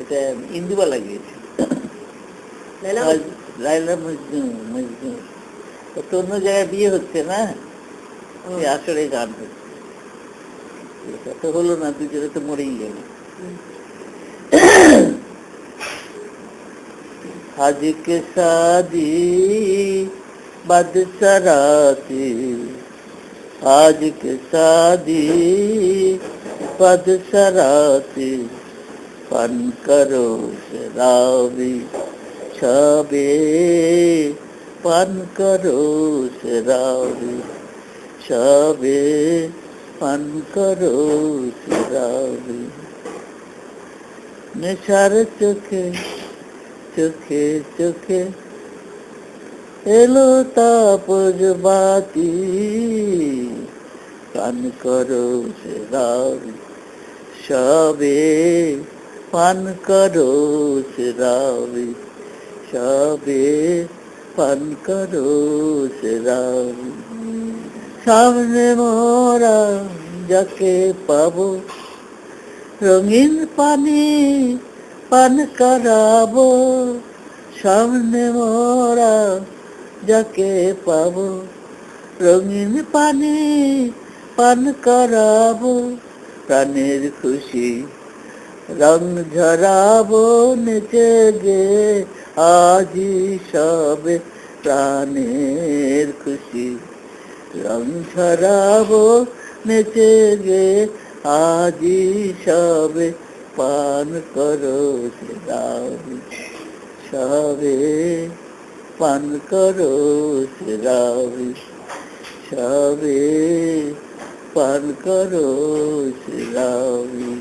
এটা ইন্দুবালা গিয়েছে, লাইলা মজনু মজনু। তো অন্য জায়গায় বিয়ে হচ্ছে না, আসলে গান হচ্ছে, এটা তো হলো না, দুজনে তো মরেই গেল। आज के शादी बदसराती, आज के शादी बदसराती, पान करो शराबी छबे, पान करो शराबी छबे, पान करो शराबी। नेशार चोखे চোখে চোখে এলো তাপস বাতি, পান করো শরাবি সবে, পান করো শরাবি সবে, পান করো শরাবি। সামনে মোরা যাকে পাবো, রঙিন পানি পান করাবো, সামনে মোরা যাকে পাবো, রঙিন পানি পান করাবো। প্রাণের খুশি রং ঝরাবো, নেচে গে আজি সবে, প্রাণের খুশি রং ঝরাবো, নেচে গে আজি সবে, পান করো শরাবি সবে, পান করো শরাবি সবে, পান করো শরাবি।